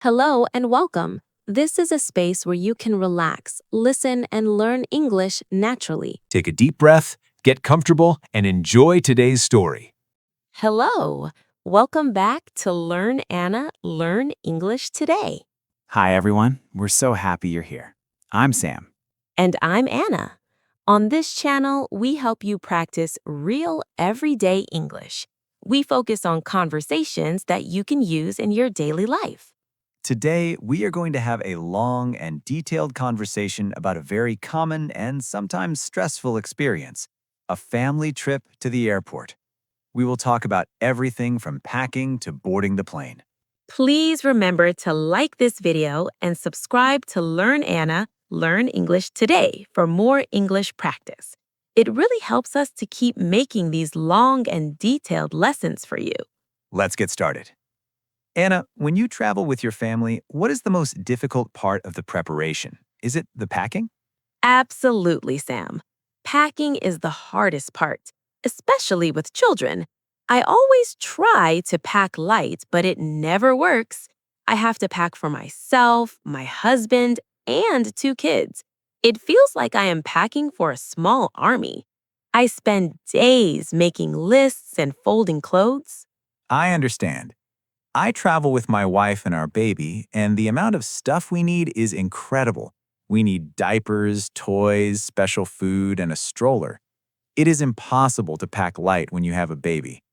Hello and welcome. This is a space where you can relax, listen, and learn English naturally. Take a deep breath, get comfortable, and enjoy today's story. Hello. Welcome back to Learn Anna, Learn English Today. Hi, everyone. We're so happy you're here. I'm Sam. And I'm Anna. On this channel, we help you practice real everyday English. We focus on conversations that you can use in your daily life. Today, we are going to have a long and detailed conversation about a very common and sometimes stressful experience, a family trip to the airport. We will talk about everything from packing to boarding the plane. Please remember to like this video and subscribe to Learn Anna, Learn English Today for more English practice. It really helps us to keep making these long and detailed lessons for you. Let's get started. Anna, when you travel with your family, what is the most difficult part of the preparation? Is it the packing? Absolutely, Sam. Packing is the hardest part, especially with children. I always try to pack light, but it never works. I have to pack for myself, my husband, and 2 kids. It feels like I am packing for a small army. I spend days making lists and folding clothes. I understand. I travel with my wife and our baby, and the amount of stuff we need is incredible. We need diapers, toys, special food, and a stroller. It is impossible to pack light when you have a baby.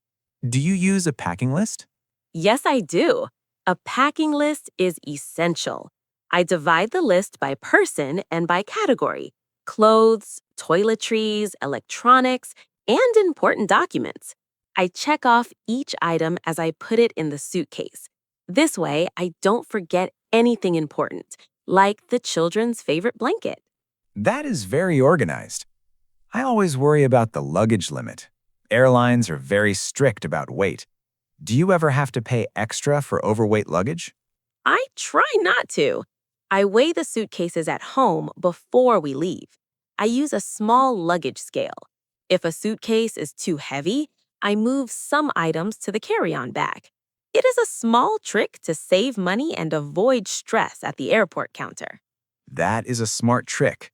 Do you use a packing list? Yes, I do. A packing list is essential. I divide the list by person and by category: clothes, toiletries, electronics, and important documents. I check off each item as I put it in the suitcase. This way, I don't forget anything important, like the children's favorite blanket. That is very organized. I always worry about the luggage limit. Airlines are very strict about weight. Do you ever have to pay extra for overweight luggage? I try not to. I weigh the suitcases at home before we leave. I use a small luggage scale. If a suitcase is too heavy, I move some items to the carry-on bag. It is a small trick to save money and avoid stress at the airport counter. That is a smart trick.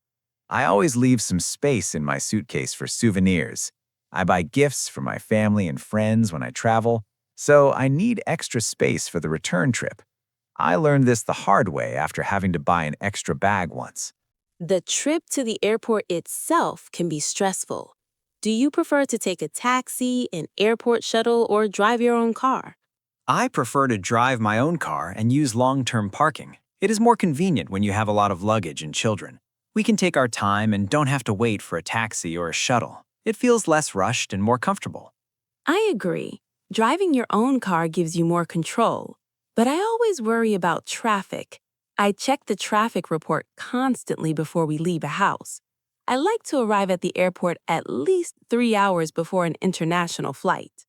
I always leave some space in my suitcase for souvenirs. I buy gifts for my family and friends when I travel, so I need extra space for the return trip. I learned this the hard way after having to buy an extra bag once. The trip to the airport itself can be stressful. Do you prefer to take a taxi, an airport shuttle, or drive your own car? I prefer to drive my own car and use long-term parking. It is more convenient when you have a lot of luggage and children. We can take our time and don't have to wait for a taxi or a shuttle. It feels less rushed and more comfortable. I agree. Driving your own car gives you more control, but I always worry about traffic. I check the traffic report constantly before we leave a house. I like to arrive at the airport at least 3 hours before an international flight.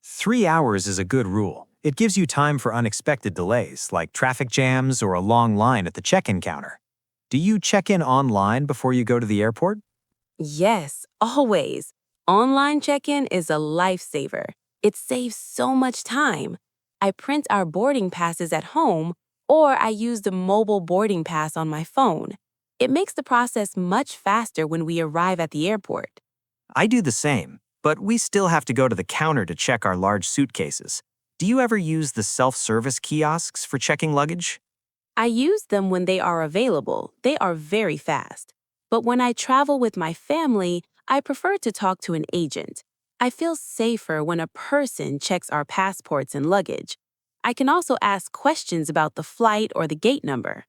3 hours is a good rule. It gives you time for unexpected delays, like traffic jams or a long line at the check-in counter. Do you check in online before you go to the airport? Yes, always. Online check-in is a lifesaver. It saves so much time. I print our boarding passes at home, or I use the mobile boarding pass on my phone. It makes the process much faster when we arrive at the airport. I do the same, but we still have to go to the counter to check our large suitcases. Do you ever use the self-service kiosks for checking luggage? I use them when they are available. They are very fast. But when I travel with my family, I prefer to talk to an agent. I feel safer when a person checks our passports and luggage. I can also ask questions about the flight or the gate number.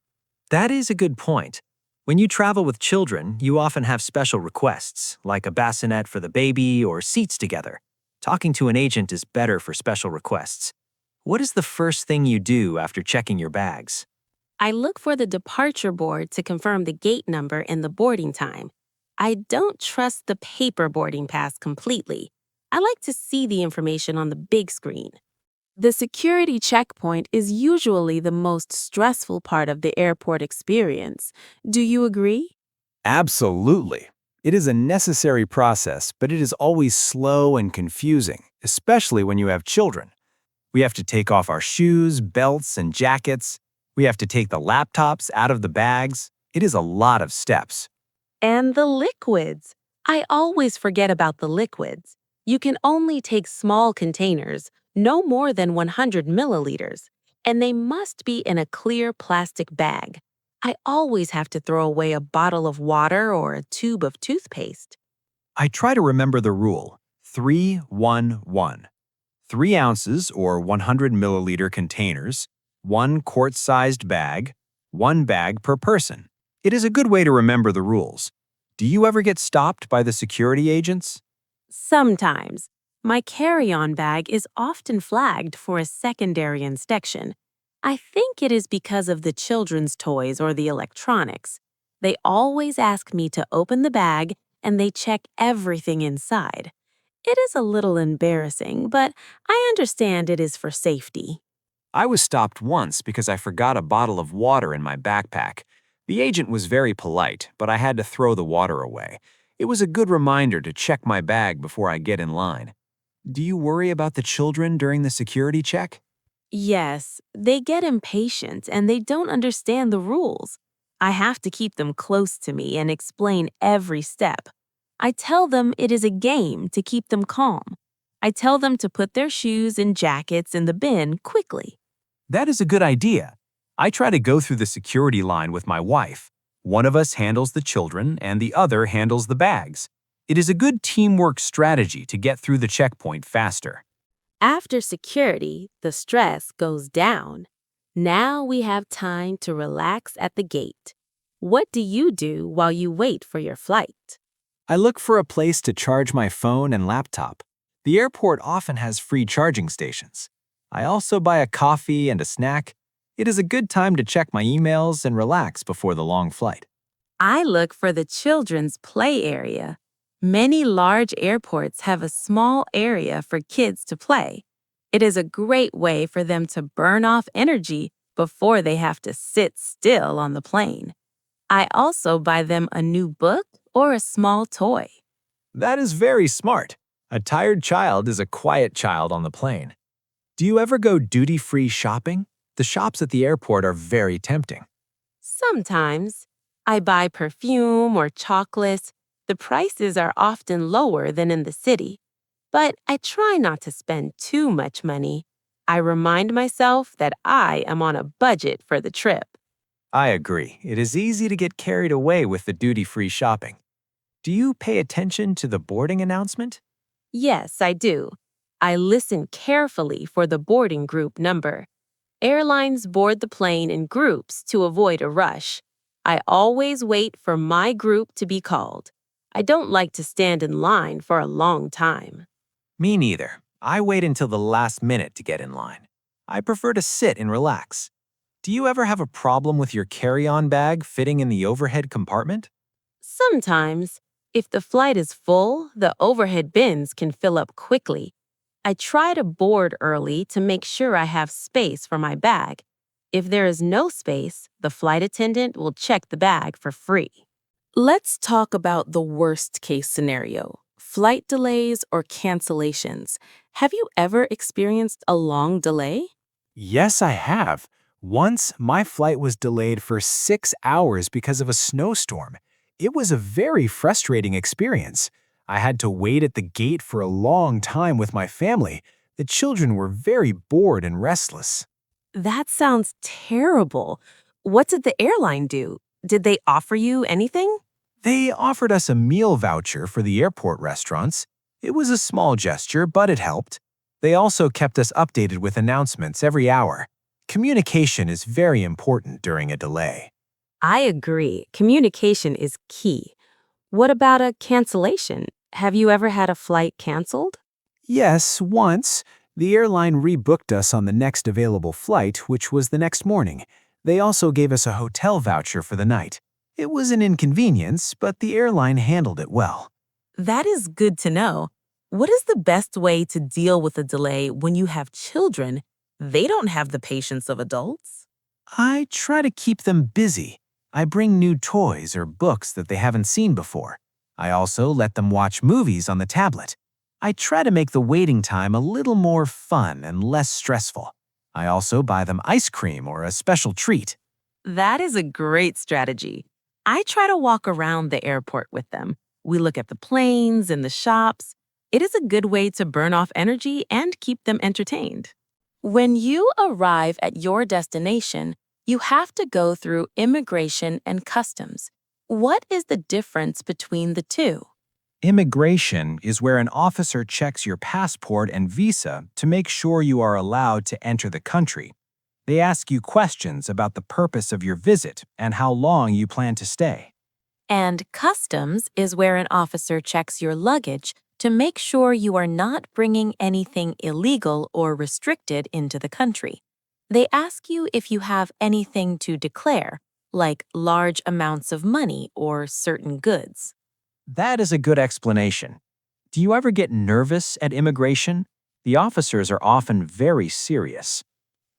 That is a good point. When you travel with children, you often have special requests, like a bassinet for the baby or seats together. Talking to an agent is better for special requests. What is the first thing you do after checking your bags? I look for the departure board to confirm the gate number and the boarding time. I don't trust the paper boarding pass completely. I like to see the information on the big screen. The security checkpoint is usually the most stressful part of the airport experience. Do you agree? Absolutely. It is a necessary process, but it is always slow and confusing, especially when you have children. We have to take off our shoes, belts, and jackets. We have to take the laptops out of the bags. It is a lot of steps. And the liquids. I always forget about the liquids. You can only take small containers, no more than 100 milliliters, and they must be in a clear plastic bag. I always have to throw away a bottle of water or a tube of toothpaste. I try to remember the rule 3-1-1. 3 ounces or 100 milliliter containers, 1 quart-sized bag, 1 bag per person. It is a good way to remember the rules. Do you ever get stopped by the security agents? Sometimes, my carry-on bag is often flagged for a secondary inspection. I think it is because of the children's toys or the electronics. They always ask me to open the bag and they check everything inside. It is a little embarrassing, but I understand it is for safety. I was stopped once because I forgot a bottle of water in my backpack. The agent was very polite, but I had to throw the water away. It was a good reminder to check my bag before I get in line. Do you worry about the children during the security check? Yes, they get impatient and they don't understand the rules. I have to keep them close to me and explain every step. I tell them it is a game to keep them calm. I tell them to put their shoes and jackets in the bin quickly. That is a good idea. I try to go through the security line with my wife. One of us handles the children and the other handles the bags. It is a good teamwork strategy to get through the checkpoint faster. After security, the stress goes down. Now we have time to relax at the gate. What do you do while you wait for your flight? I look for a place to charge my phone and laptop. The airport often has free charging stations. I also buy a coffee and a snack. It is a good time to check my emails and relax before the long flight. I look for the children's play area. Many large airports have a small area for kids to play. It is a great way for them to burn off energy before they have to sit still on the plane. I also buy them a new book or a small toy. That is very smart. A tired child is a quiet child on the plane. Do you ever go duty-free shopping? The shops at the airport are very tempting. Sometimes I buy perfume or chocolates. The prices are often lower than in the city, but I try not to spend too much money. I remind myself that I am on a budget for the trip. I agree. It is easy to get carried away with the duty-free shopping. Do you pay attention to the boarding announcement? Yes, I do. I listen carefully for the boarding group number. Airlines board the plane in groups to avoid a rush. I always wait for my group to be called. I don't like to stand in line for a long time. Me neither. I wait until the last minute to get in line. I prefer to sit and relax. Do you ever have a problem with your carry-on bag fitting in the overhead compartment? Sometimes, if the flight is full, the overhead bins can fill up quickly. I try to board early to make sure I have space for my bag. If there is no space, the flight attendant will check the bag for free. Let's talk about the worst-case scenario, flight delays or cancellations. Have you ever experienced a long delay? Yes, I have. Once, my flight was delayed for 6 hours because of a snowstorm. It was a very frustrating experience. I had to wait at the gate for a long time with my family. The children were very bored and restless. That sounds terrible. What did the airline do? Did they offer you anything? They offered us a meal voucher for the airport restaurants. It was a small gesture, but it helped. They also kept us updated with announcements every hour. Communication is very important during a delay. I agree. Communication is key. What about a cancellation? Have you ever had a flight canceled? Yes, once. The airline rebooked us on the next available flight, which was the next morning. They also gave us a hotel voucher for the night. It was an inconvenience, but the airline handled it well. That is good to know. What is the best way to deal with a delay when you have children? They don't have the patience of adults. I try to keep them busy. I bring new toys or books that they haven't seen before. I also let them watch movies on the tablet. I try to make the waiting time a little more fun and less stressful. I also buy them ice cream or a special treat. That is a great strategy. I try to walk around the airport with them. We look at the planes and the shops. It is a good way to burn off energy and keep them entertained. When you arrive at your destination, you have to go through immigration and customs. What is the difference between the two? Immigration is where an officer checks your passport and visa to make sure you are allowed to enter the country. They ask you questions about the purpose of your visit and how long you plan to stay. And customs is where an officer checks your luggage to make sure you are not bringing anything illegal or restricted into the country. They ask you if you have anything to declare, like large amounts of money or certain goods. That is a good explanation. Do you ever get nervous at immigration? The officers are often very serious.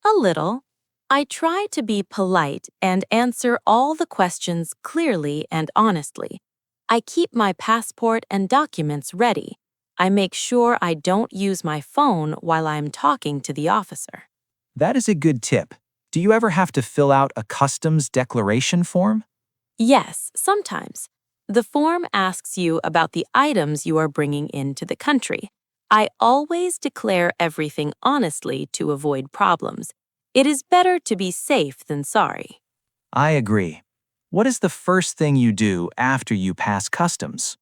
A little. I try to be polite and answer all the questions clearly and honestly. I keep my passport and documents ready. I make sure I don't use my phone while I'm talking to the officer. That is a good tip. Do you ever have to fill out a customs declaration form? Yes, sometimes. The form asks you about the items you are bringing into the country. I always declare everything honestly to avoid problems. It is better to be safe than sorry. I agree. What is the first thing you do after you pass customs?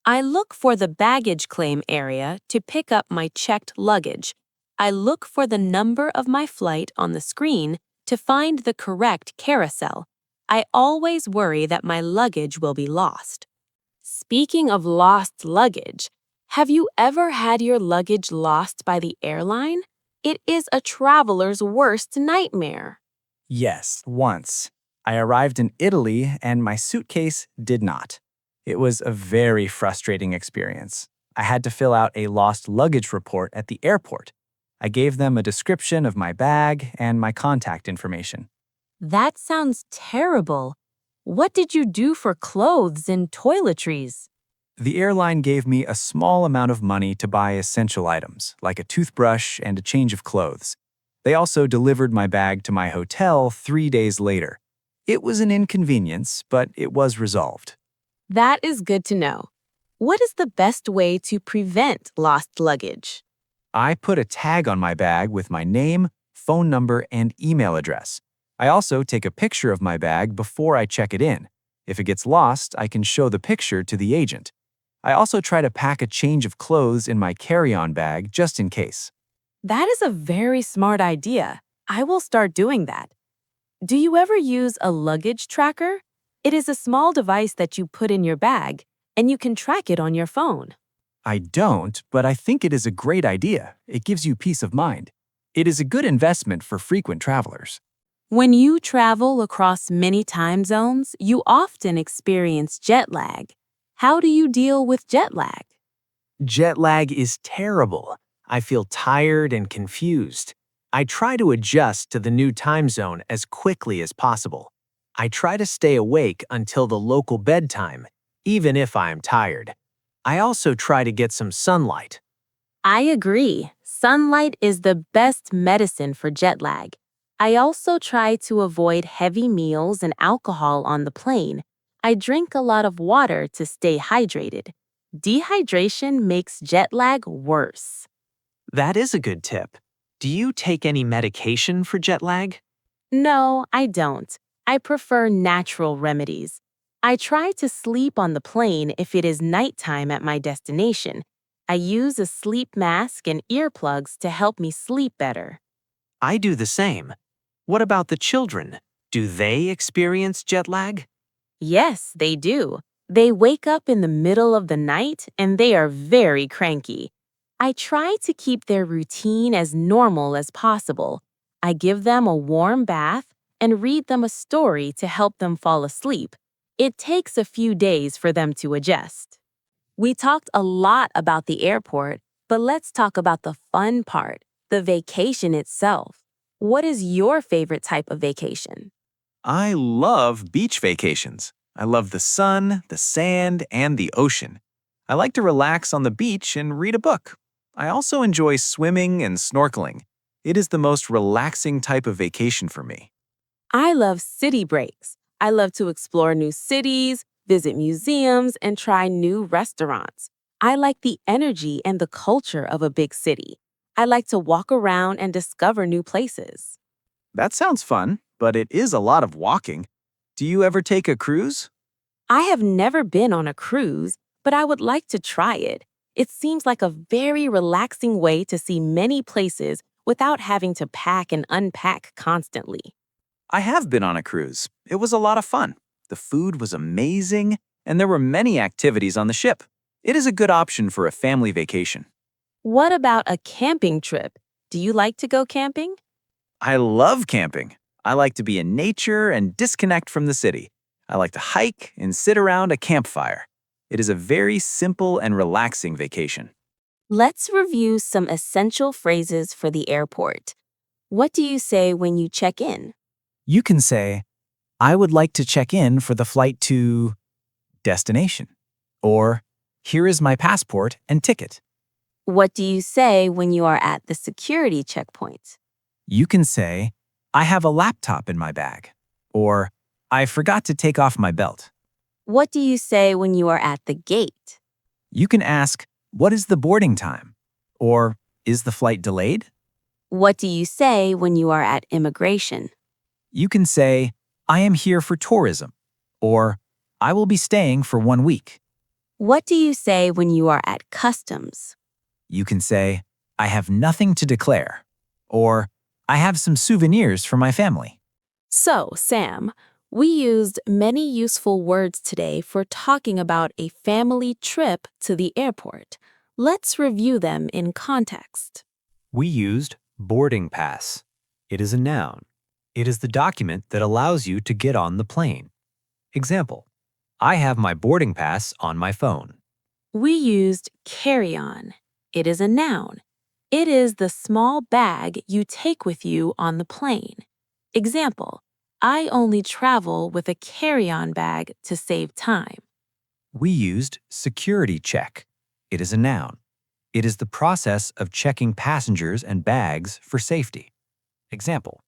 I look for the baggage claim area to pick up my checked luggage. I look for the number of my flight on the screen to find the correct carousel. I always worry that my luggage will be lost. Speaking of lost luggage, have you ever had your luggage lost by the airline? It is a traveler's worst nightmare. Yes, once. I arrived in Italy and my suitcase did not. It was a very frustrating experience. I had to fill out a lost luggage report at the airport. I gave them a description of my bag and my contact information. That sounds terrible. What did you do for clothes and toiletries? The airline gave me a small amount of money to buy essential items, like a toothbrush and a change of clothes. They also delivered my bag to my hotel 3 days later. It was an inconvenience, but it was resolved. That is good to know. What is the best way to prevent lost luggage? I put a tag on my bag with my name, phone number, and email address. I also take a picture of my bag before I check it in. If it gets lost, I can show the picture to the agent. I also try to pack a change of clothes in my carry-on bag just in case. That is a very smart idea. I will start doing that. Do you ever use a luggage tracker? It is a small device that you put in your bag, and you can track it on your phone. I don't, but I think it is a great idea. It gives you peace of mind. It is a good investment for frequent travelers. When you travel across many time zones, you often experience jet lag. How do you deal with jet lag? Jet lag is terrible. I feel tired and confused. I try to adjust to the new time zone as quickly as possible. I try to stay awake until the local bedtime, even if I am tired. I also try to get some sunlight. I agree. Sunlight is the best medicine for jet lag. I also try to avoid heavy meals and alcohol on the plane. I drink a lot of water to stay hydrated. Dehydration makes jet lag worse. That is a good tip. Do you take any medication for jet lag? No, I don't. I prefer natural remedies. I try to sleep on the plane if it is nighttime at my destination. I use a sleep mask and earplugs to help me sleep better. I do the same. What about the children? Do they experience jet lag? Yes, they do. They wake up in the middle of the night and they are very cranky. I try to keep their routine as normal as possible. I give them a warm bath and read them a story to help them fall asleep. It takes a few days for them to adjust. We talked a lot about the airport, but let's talk about the fun part, the vacation itself. What is your favorite type of vacation? I love beach vacations. I love the sun, the sand, and the ocean. I like to relax on the beach and read a book. I also enjoy swimming and snorkeling. It is the most relaxing type of vacation for me. I love city breaks. I love to explore new cities, visit museums, and try new restaurants. I like the energy and the culture of a big city. I like to walk around and discover new places. That sounds fun, but it is a lot of walking. Do you ever take a cruise? I have never been on a cruise, but I would like to try it. It seems like a very relaxing way to see many places without having to pack and unpack constantly. I have been on a cruise. It was a lot of fun. The food was amazing, and there were many activities on the ship. It is a good option for a family vacation. What about a camping trip? Do you like to go camping? I love camping. I like to be in nature and disconnect from the city. I like to hike and sit around a campfire. It is a very simple and relaxing vacation. Let's review some essential phrases for the airport. What do you say when you check in? You can say, I would like to check in for the flight to destination. Or, here is my passport and ticket. What do you say when you are at the security checkpoint? You can say, I have a laptop in my bag. Or, I forgot to take off my belt. What do you say when you are at the gate? You can ask, what is the boarding time? Or, is the flight delayed? What do you say when you are at immigration? You can say, I am here for tourism. Or, I will be staying for 1 week. What do you say when you are at customs? You can say, I have nothing to declare. Or, I have some souvenirs for my family. So, Sam, we used many useful words today for talking about a family trip to the airport. Let's review them in context. We used boarding pass. It is a noun. It is the document that allows you to get on the plane. Example, I have my boarding pass on my phone. We used carry-on. It is a noun. It is the small bag you take with you on the plane. Example, I only travel with a carry-on bag to save time. We used security check. It is a noun. It is the process of checking passengers and bags for safety. Example,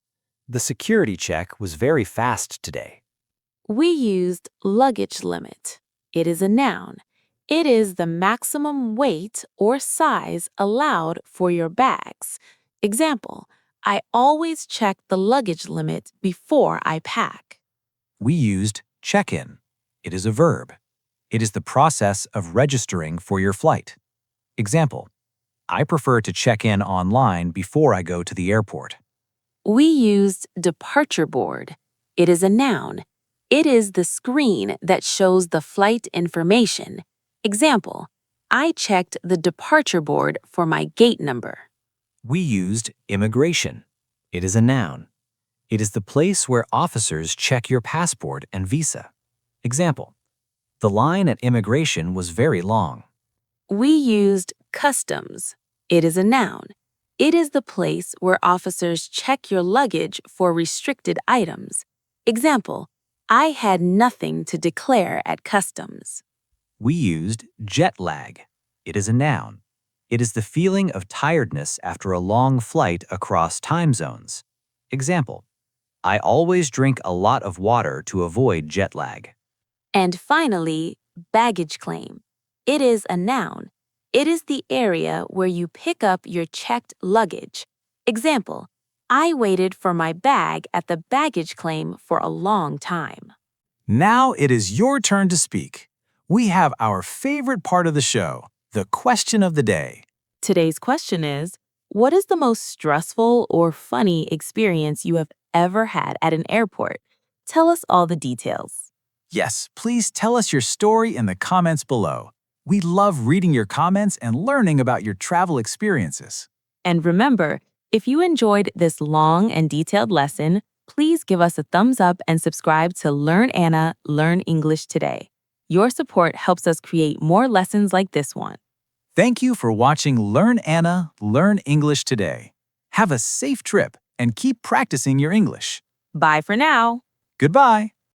the security check was very fast today. We used luggage limit. It is a noun. It is the maximum weight or size allowed for your bags. Example, I always check the luggage limit before I pack. We used check-in. It is a verb. It is the process of registering for your flight. Example, I prefer to check in online before I go to the airport. We used departure board. It is a noun. It is the screen that shows the flight information. Example, I checked the departure board for my gate number. We used immigration. It is a noun. It is the place where officers check your passport and visa. Example, the line at immigration was very long. We used customs. It is a noun. It is the place where officers check your luggage for restricted items. Example, I had nothing to declare at customs. We used jet lag. It is a noun. It is the feeling of tiredness after a long flight across time zones. Example, I always drink a lot of water to avoid jet lag. And finally, baggage claim. It is a noun. It is the area where you pick up your checked luggage. Example, I waited for my bag at the baggage claim for a long time. Now it is your turn to speak. We have our favorite part of the show, the question of the day. Today's question is, what is the most stressful or funny experience you have ever had at an airport? Tell us all the details. Yes, please tell us your story in the comments below. We love reading your comments and learning about your travel experiences. And remember, if you enjoyed this long and detailed lesson, please give us a thumbs up and subscribe to Learn Anna, Learn English Today. Your support helps us create more lessons like this one. Thank you for watching Learn Anna, Learn English Today. Have a safe trip and keep practicing your English. Bye for now. Goodbye.